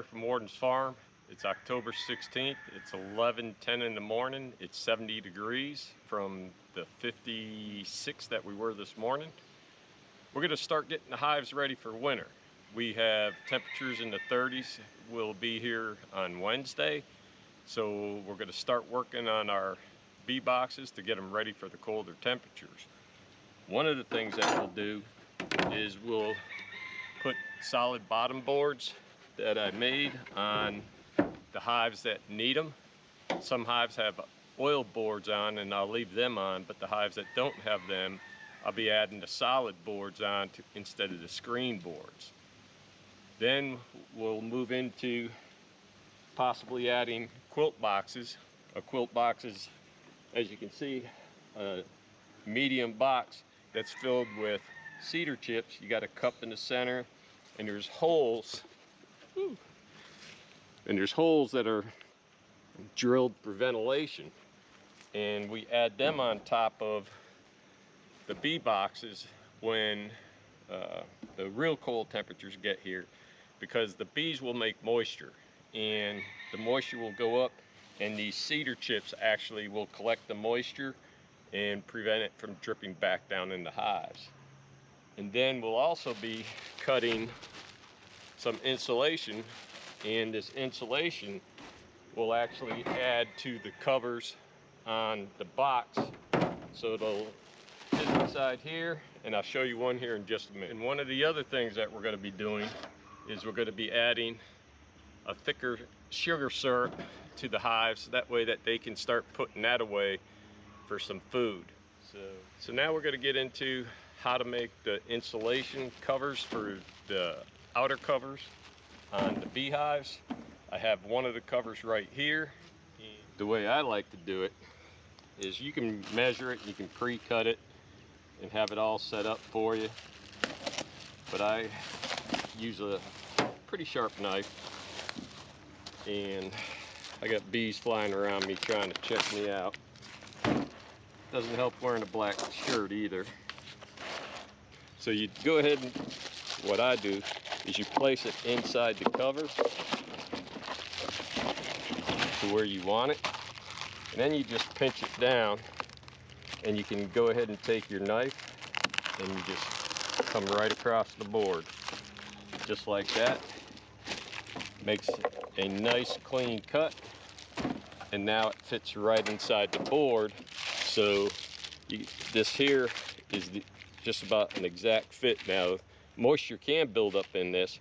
here from Warden's Farm. It's October 16th. It's 11:10 in the morning. It's 70 degrees from the 56 that we were this morning. We're going to start getting the hives ready for winter. We have temperatures in the 30s. We'll be here on Wednesday. So we're going to start working on our bee boxes to get them ready for the colder temperatures. One of the things that we'll do is we'll put solid bottom boards that I made on the hives that need them. Some hives have oil boards on and I'll leave them on, but the hives that don't have them, I'll be adding the solid boards on instead of the screen boards. Then we'll move into possibly adding quilt boxes. A quilt box is, as you can see, a medium box that's filled with cedar chips. You got a cup in the center, and there's holes. And there's holes that are drilled for ventilation. And we add them on top of the bee boxes when the real cold temperatures get here, because the bees will make moisture, and the moisture will go up, and these cedar chips actually will collect the moisture and prevent it from dripping back down in the hives. And then we'll also be cutting some insulation, and this insulation will actually add to the covers on the box, so it'll fit inside here, and I'll show you one here in just a minute. And one of the other things that we're going to be doing is we're going to be adding a thicker sugar syrup to the hives, that way that they can start putting that away for some food. So now we're going to get into how to make the insulation covers for the outer covers on the beehives. I have one of the covers right here. The way I like to do it is you can measure it, you can pre-cut it and have it all set up for you, but I use a pretty sharp knife, and I got bees flying around me trying to check me out. Doesn't help wearing a black shirt either. So you go ahead, and what I do is you place it inside the cover to where you want it, and then you just pinch it down, and you can go ahead and take your knife and you just come right across the board, just like that. Makes a nice clean cut, and now it fits right inside the board. So this here is just about an exact fit. Now, moisture can build up in this,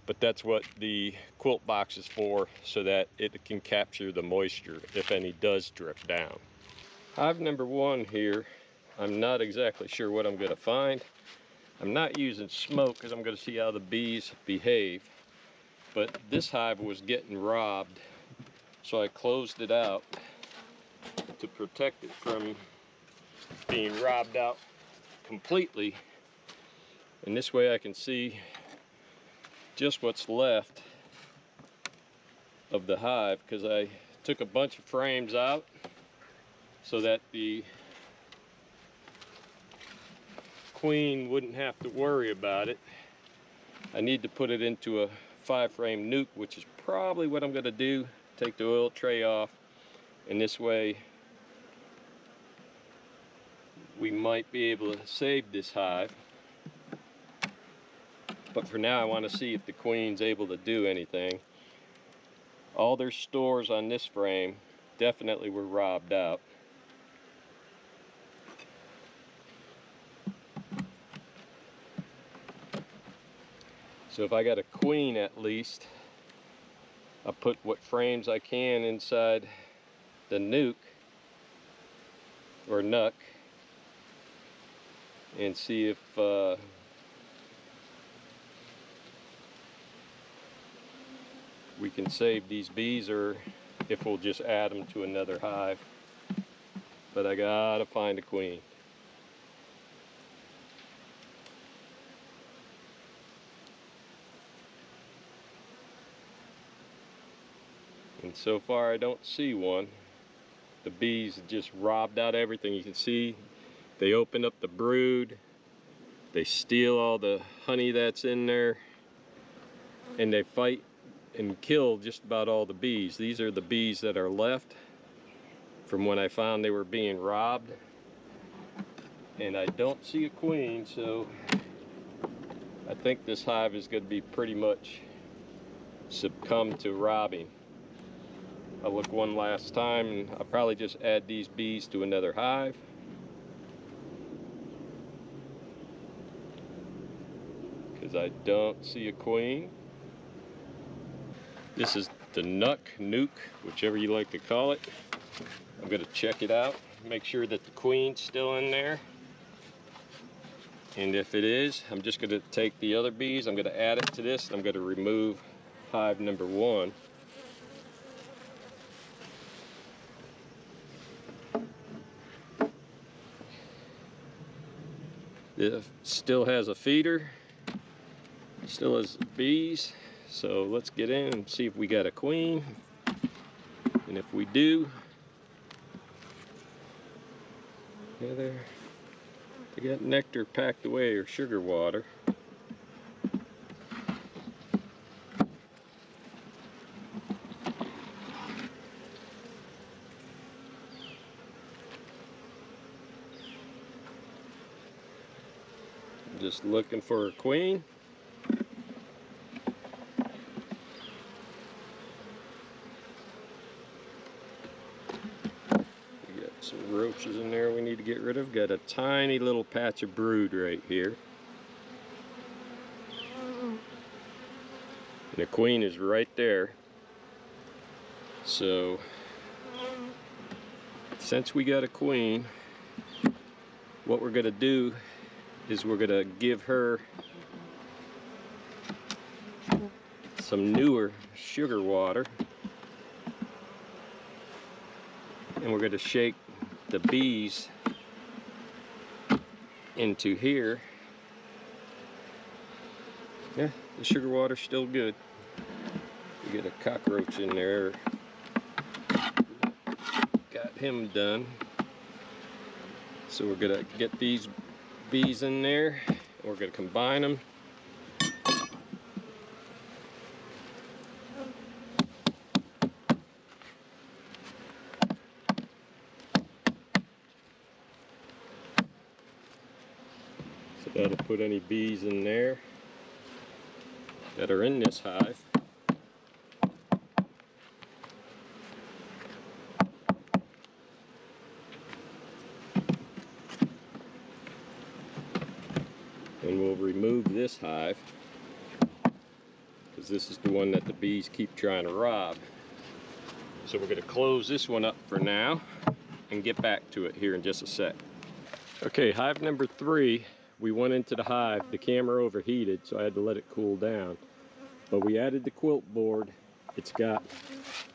but that's what the quilt box is for, so that it can capture the moisture if any does drip down. Hive number one here, I'm not exactly sure what I'm going to find. I'm not using smoke because I'm going to see how the bees behave, but this hive was getting robbed, so I closed it out to protect it from being robbed out completely. And this way I can see just what's left of the hive, because I took a bunch of frames out so that the queen wouldn't have to worry about it. I need to put it into a 5-frame nuke, which is probably what I'm going to do. Take the oil tray off, and this way we might be able to save this hive. But for now I want to see if the queen's able to do anything. All their stores on this frame definitely were robbed out. So if I got a queen, at least I'll put what frames I can inside the nuke or nuck and see if we can save these bees, or if we'll just add them to another hive. But I gotta find a queen. And so far I don't see one. The bees just robbed out everything. You can see they open up the brood, they steal all the honey that's in there, and they fight and kill just about all the bees. These are the bees that are left from when I found they were being robbed. And I don't see a queen, so I think this hive is going to be pretty much succumb to robbing. I'll look one last time, and I'll probably just add these bees to another hive. Because I don't see a queen. This is the nuke, whichever you like to call it. I'm going to check it out, make sure that the queen's still in there. And if it is, I'm just going to take the other bees, I'm going to add it to this, and I'm going to remove hive number 1. It still has a feeder, still has bees, so let's get in and see if we got a queen. And if we do, yeah, they got nectar packed away, or sugar water. I'm just looking for a queen. Some roaches in there we need to get rid of. Got a tiny little patch of brood right here. And the queen is right there. So, since we got a queen, what we're going to do is we're going to give her some newer sugar water. And we're going to shake the bees into here. Yeah, the sugar water's still good. We get a cockroach in there. Got him done. So we're going to get these bees in there. We're going to combine them. That'll put any bees in there that are in this hive. And we'll remove this hive, because this is the one that the bees keep trying to rob. So we're going to close this one up for now and get back to it here in just a sec. Okay, hive number 3. We went into the hive, the camera overheated, so I had to let it cool down. But we added the quilt board. It's got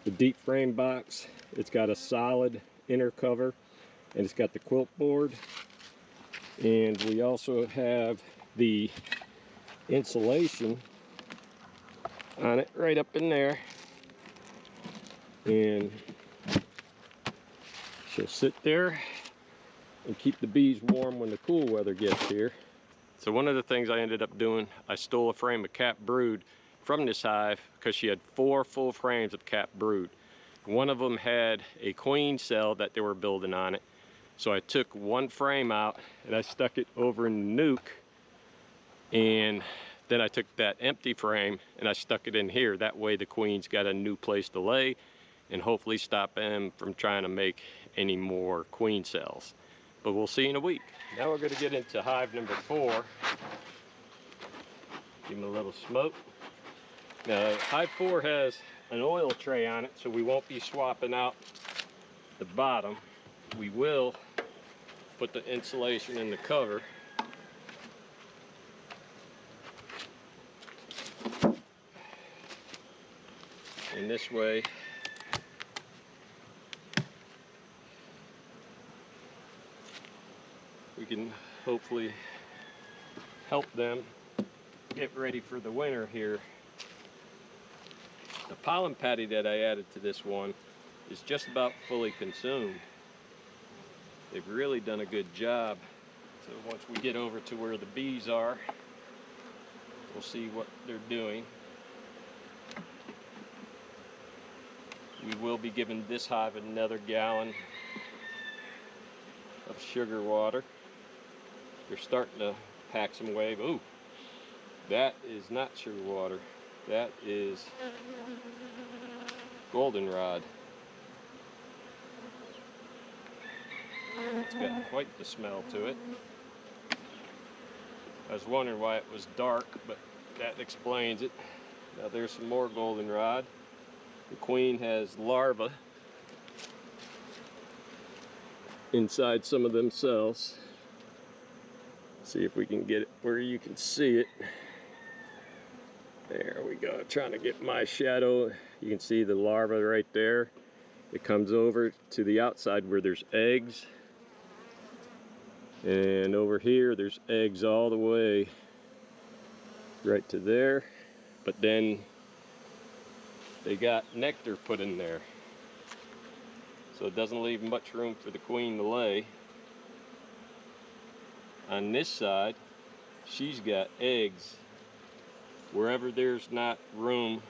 the deep frame box, it's got a solid inner cover, and it's got the quilt board. And we also have the insulation on it right up in there. And she'll sit there and keep the bees warm when the cool weather gets here. So one of the things I ended up doing, I stole a frame of capped brood from this hive because she had 4 full frames of capped brood. One of them had a queen cell that they were building on it. So I took one frame out and I stuck it over in the nuke, and then I took that empty frame and I stuck it in here. That way the queen's got a new place to lay and hopefully stop them from trying to make any more queen cells. But we'll see in a week. Now we're going to get into hive number 4. Give them a little smoke. Now hive 4 has an oil tray on it, so we won't be swapping out the bottom. We will put the insulation in the cover. And this way we can hopefully help them get ready for the winter here. The pollen patty that I added to this one is just about fully consumed. They've really done a good job. So once we get over to where the bees are, we'll see what they're doing. We will be giving this hive another gallon of sugar water. They're starting to pack some wave. Ooh, that is not sugar water. That is goldenrod. It's got quite the smell to it. I was wondering why it was dark, but that explains it. Now there's some more goldenrod. The queen has larvae inside some of them cells. See if we can get it where you can see it. There we go. Trying to get my shadow. You can see the larva right there. It comes over to the outside where there's eggs. And over here there's eggs all the way right to there. But then they got nectar put in there. So it doesn't leave much room for the queen to lay. On this side, she's got eggs wherever there's not room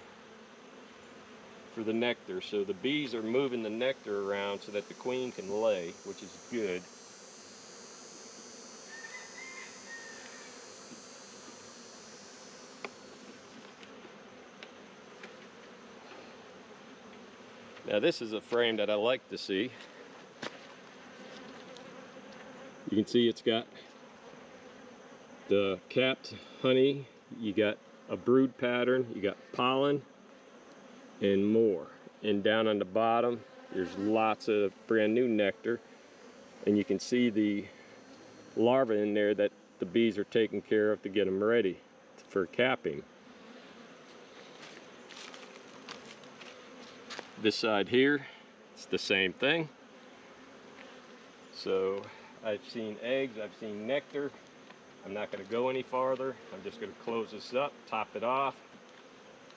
for the nectar. So the bees are moving the nectar around so that the queen can lay, which is good. Now this is a frame that I like to see. You can see it's got the capped honey, you got a brood pattern, you got pollen and more. And down on the bottom there's lots of brand new nectar, and you can see the larvae in there that the bees are taking care of to get them ready for capping. This side here, it's the same thing. So I've seen eggs, I've seen nectar. I'm not going to go any farther. I'm just going to close this up, top it off,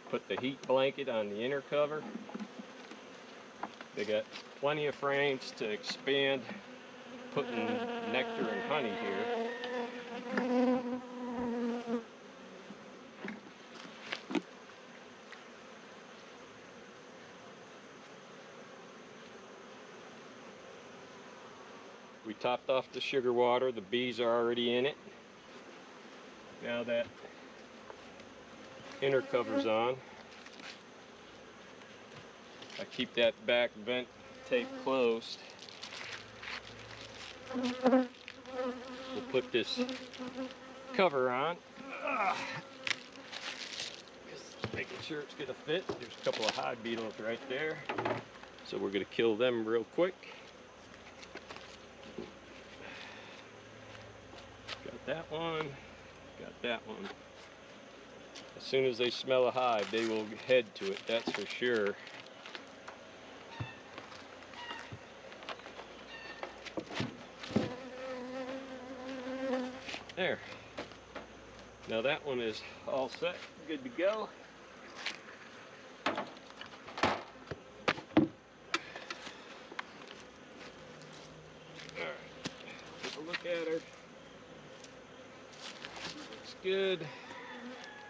put the heat blanket on the inner cover. They got plenty of frames to expand putting nectar and honey here. We topped off the sugar water. The bees are already in it. Now that inner cover's on, I keep that back vent tape closed. We'll put this cover on. Just making sure it's gonna fit. There's a couple of hive beetles right there. So we're gonna kill them real quick. Got that one, got that one. As soon as they smell a hive, they will head to it, that's for sure. There. Now that one is all set, good to go. Alright, take a look at her. Looks good.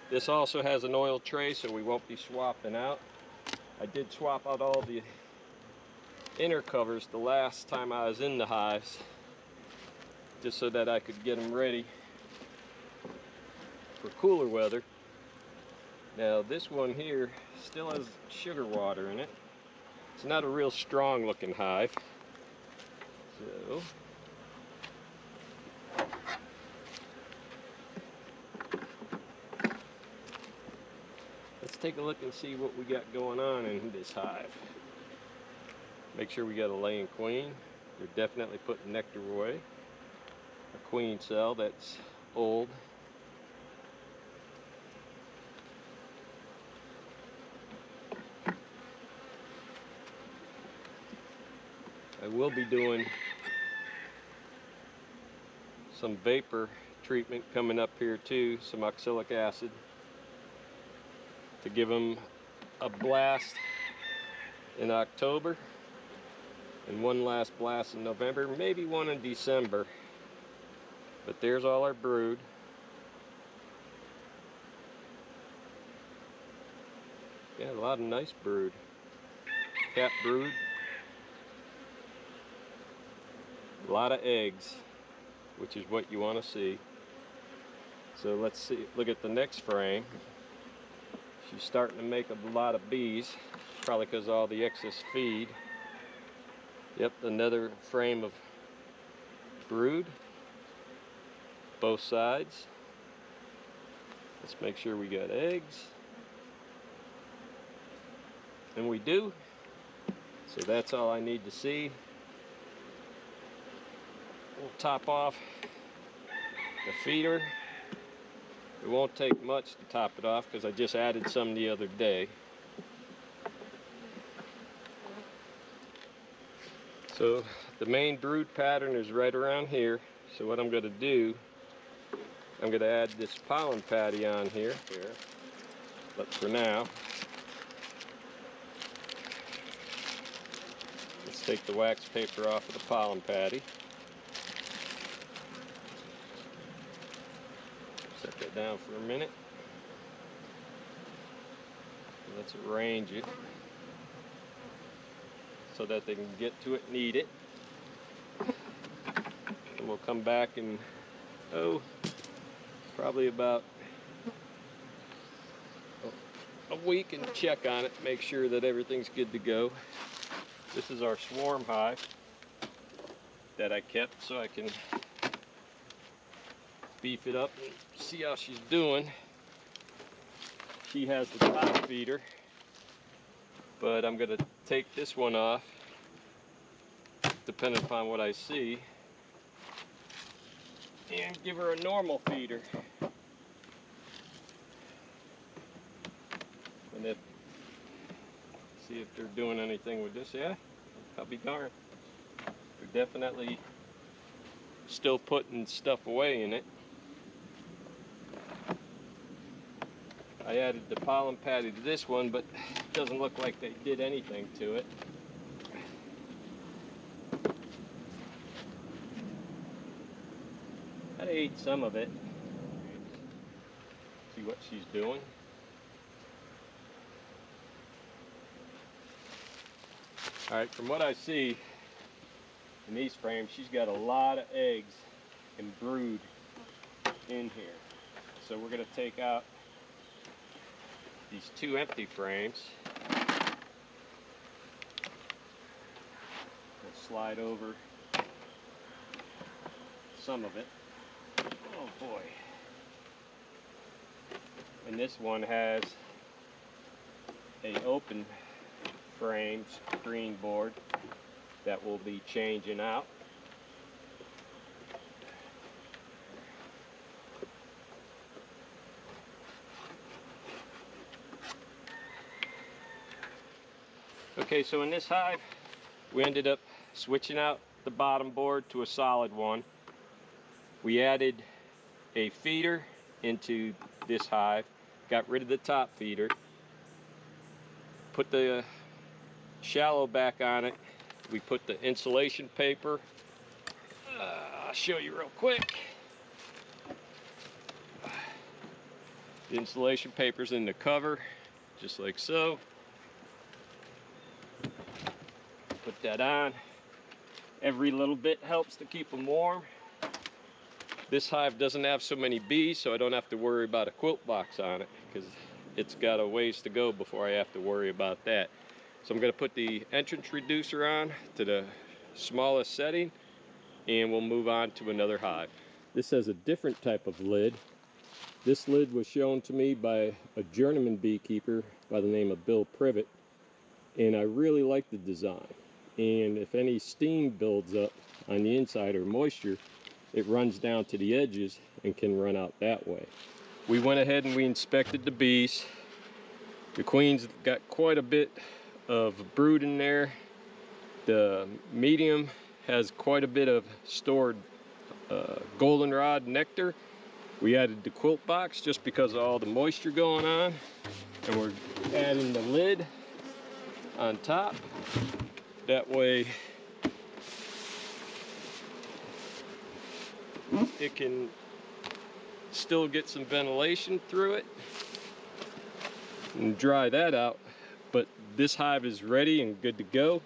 This also has an oil tray, so we won't be swapping out. I did swap out all the inner covers the last time I was in the hives, just so that I could get them ready for cooler weather. Now this one here still has sugar water in it. It's not a real strong looking hive. So let's take a look and see what we got going on in this hive. Make sure we got a laying queen. They're definitely putting nectar away. A queen cell that's old. I will be doing some vapor treatment coming up here too, some oxalic acid, to give them a blast in October and one last blast in November, maybe one in December. But there's all our brood. Yeah, a lot of nice brood. cap brood. A lot of eggs, which is what you want to see. So let's see, look at the next frame. She's starting to make a lot of bees, probably because of all the excess feed. Yep, another frame of brood, both sides. Let's make sure we got eggs. And we do. So that's all I need to see. We'll top off the feeder. It won't take much to top it off because I just added some the other day. So the main brood pattern is right around here. So what I'm going to do, I'm going to add this pollen patty on here. But for now, let's take the wax paper off of the pollen patty. Set that down for a minute. Let's arrange it so that they can get to it and eat it. And we'll come back in, probably about a week and check on it, make sure that everything's good to go. This is our swarm hive that I kept so I can beef it up and see how she's doing. She has the top feeder, but I'm going to take this one off depending upon what I see and give her a normal feeder. And see if they're doing anything with this. Yeah, I'll be darned. They're definitely still putting stuff away in it. I added the pollen patty to this one, but it doesn't look like they did anything to it. I ate some of it. See what she's doing. Alright, from what I see in these frames, she's got a lot of eggs and brood in here. So we're going to take out these two empty frames. We'll slide over some of it. Oh boy. And this one has an open frame screen board that will be changing out. Okay, so in this hive, we ended up switching out the bottom board to a solid one. We added a feeder into this hive, got rid of the top feeder, put the shallow back on it. We put the insulation paper. I'll show you real quick. The insulation paper's in the cover, just like so. Put that on. Every little bit helps to keep them warm. This hive doesn't have so many bees, so I don't have to worry about a quilt box on it, because it's got a ways to go before I have to worry about that. So I'm going to put the entrance reducer on to the smallest setting, and we'll move on to another hive. This has a different type of lid. This lid was shown to me by a journeyman beekeeper by the name of Bill Privet, and I really like the design. And if any steam builds up on the inside or moisture, it runs down to the edges and can run out that way. We went ahead and we inspected the bees. The queen's got quite a bit of brood in there. The medium has quite a bit of stored goldenrod nectar. We added the quilt box just because of all the moisture going on, and we're adding the lid on top. That way it can still get some ventilation through it and dry that out But this hive is ready and good to go.